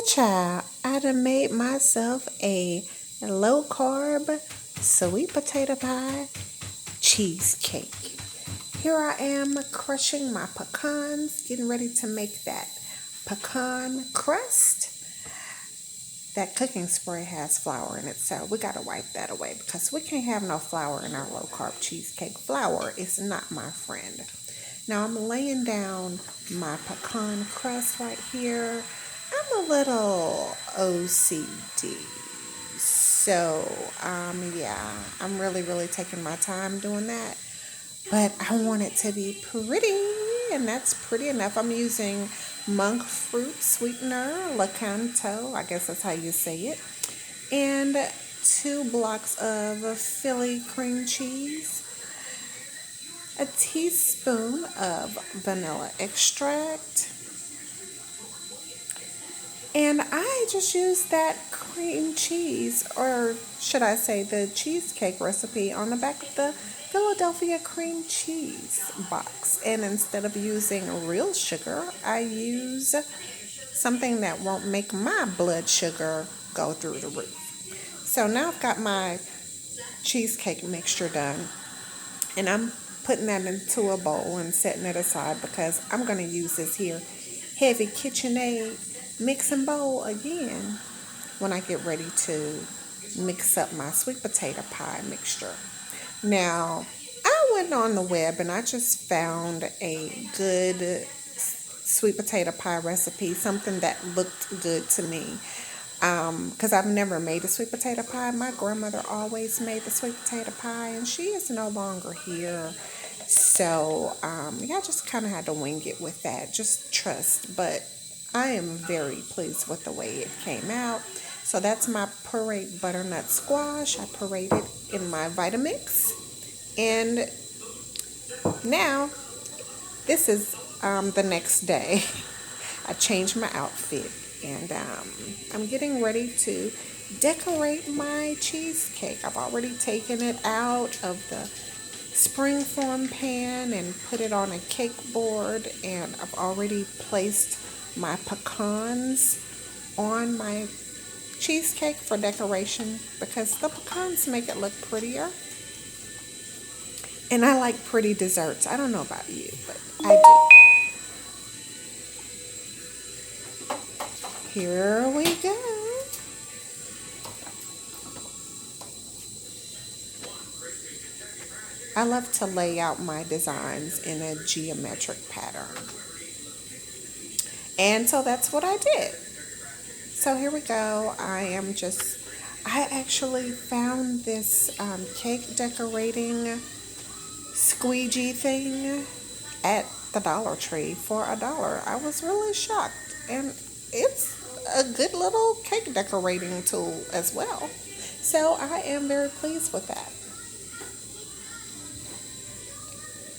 child, I done made myself a low carb sweet potato pie cheesecake. Here I am crushing my pecans, getting ready to make that pecan crust. That cooking spray has flour in it, so we gotta wipe that away because we can't have no flour in our low carb cheesecake. Flour is not my friend. Now I'm laying down my pecan crust right here. I'm a little OCD. So, yeah, I'm really taking my time doing that. But I want it to be pretty, and that's pretty enough. I'm using monkfruit sweetener, Lakanto, I guess that's how you say it, and 2 blocks of Philly cream cheese, a teaspoon of vanilla extract, and I just used that cream cheese, or should I say the cheesecake recipe on the back of the Philadelphia cream cheese box. And instead of using real sugar, I use something that won't make my blood sugar go through the roof. So now I've got my cheesecake mixture done, and I'm putting that into a bowl and setting it aside because I'm going to use this here heavy KitchenAid mixing bowl again when I get ready to mix up my sweet potato pie mixture. Now, I went on the web and I just found a good sweet potato pie recipe, something that looked good to me. Because I've never made a sweet potato pie. My grandmother always made the sweet potato pie, and she is no longer here. So, yeah, I just kind of had to wing it with that. Just trust. But I am very pleased with the way it came out. So that's my pureed butternut squash. I pureed it in my Vitamix. And now, this is the next day. I changed my outfit. And I'm getting ready to decorate my cheesecake. I've already taken it out of the springform pan and put it on a cake board. And I've already placed my pecans on my cheesecake for decoration because the pecans make it look prettier. And I like pretty desserts. I don't know about you, but I do. Here we go. I love to lay out my designs in a geometric pattern. And so that's what I did. So here we go. I actually found this cake decorating squeegee thing at the Dollar Tree for $1. I was really shocked. And it's a good little cake decorating tool as well. So I am very pleased with that.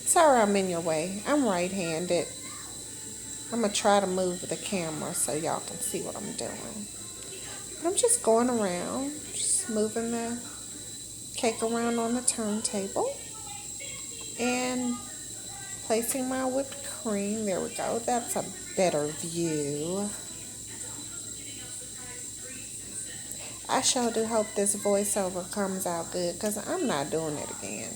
Sorry I'm in your way. I'm right-handed. I'm going to try to move the camera so y'all can see what I'm doing. But I'm just going around, just moving the cake around on the turntable and placing my whipped cream. There we go. That's a better view. I sure do hope this voiceover comes out good because I'm not doing it again.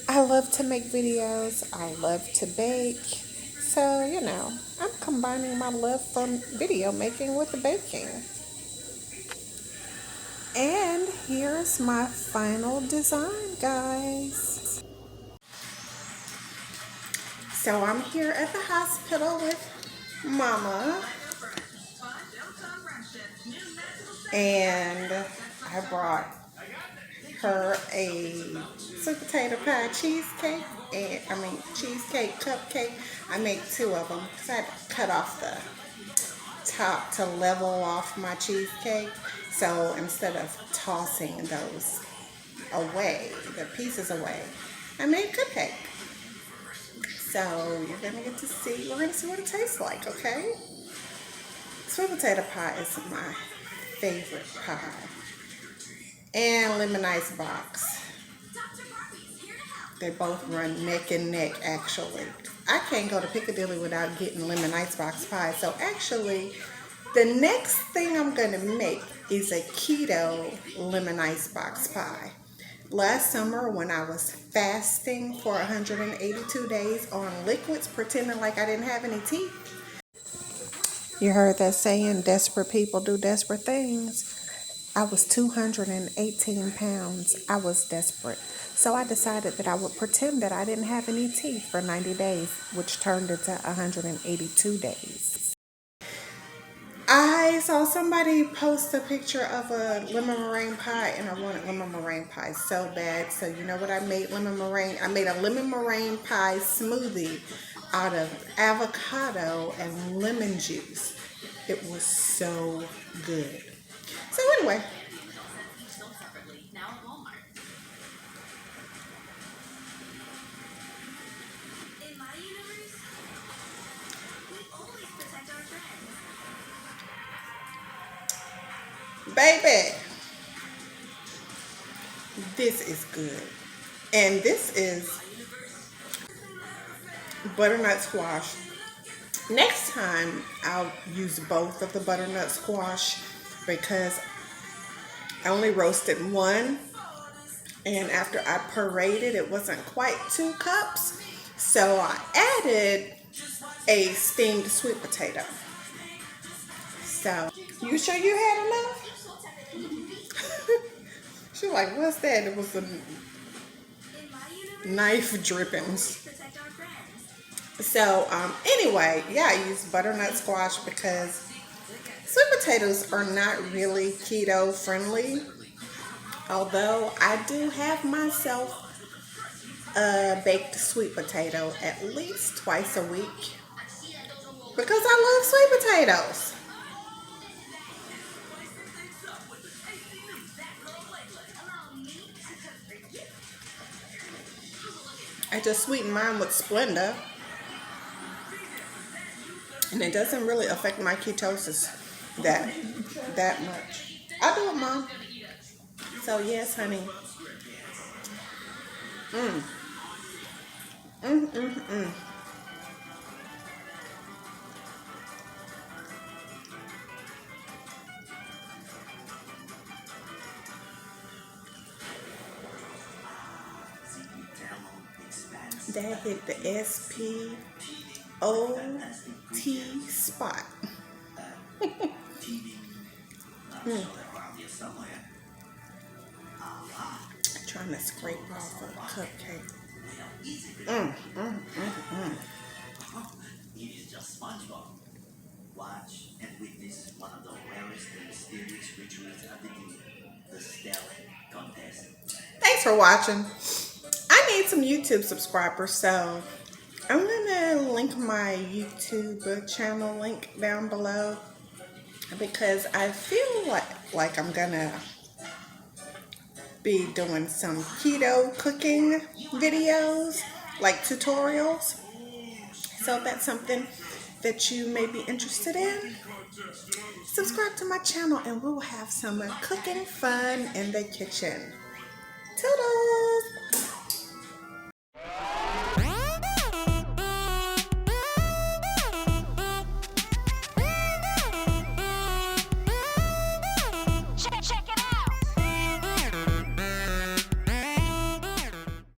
I love to make videos. I love to bake. So, you know, I'm combining my love for video making with the baking. And here's my final design, guys. So I'm here at the hospital with Mama. And I brought her a sweet potato pie cheesecake. Cheesecake cupcake. I make 2 of them because I had to cut off the top to level off my cheesecake. So instead of tossing those away, the pieces away, I made cupcake. So we're going to see what it tastes like, okay? Sweet potato pie is my favorite pie. And lemon ice box. They both run neck and neck, actually. I can't go to Piccadilly without getting lemon icebox pie. So actually, The next thing I'm going to make is a keto lemon ice box pie. Last summer, when I was fasting for 182 days on liquids, pretending like I didn't have any teeth. You heard that saying, desperate people do desperate things. I was 218 pounds. I was desperate. So I decided that I would pretend that I didn't have any teeth for 90 days, which turned into 182 days. I saw somebody post a picture of a lemon meringue pie, and I wanted lemon meringue pie so bad. So you know what I made lemon meringue? I made a lemon meringue pie smoothie out of avocado and lemon juice. It was so good. So anyway, baby, this is good. And this is butternut squash. Next time I'll use both of the butternut squash because I only roasted one, and after I pureed it wasn't quite 2 cups. So I added a steamed sweet potato. So, you sure you had enough? She's like, what's that? It was the knife drippings. So, anyway, yeah, I used butternut squash because sweet potatoes are not really keto friendly. Although I do have myself a baked sweet potato at least twice a week because I love sweet potatoes. I just sweeten mine with Splenda, and it doesn't really affect my ketosis that much. I do it, Mom. So yes, honey. Mm. Mm, mm, mm. That hit the SPOT spot. Mm. Trying to scrape off a cupcake. Mm, mm, mm, mm. Watch and witness one of the rarest and mysterious rituals of the day, the Stellar Contest. Thanks for watching. I need some YouTube subscribers, so I'm gonna link my YouTube channel link down below because I feel like I'm gonna be doing some keto cooking videos, like tutorials. So if that's something that you may be interested in, subscribe to my channel and we'll have some cooking fun in the kitchen. Toodles!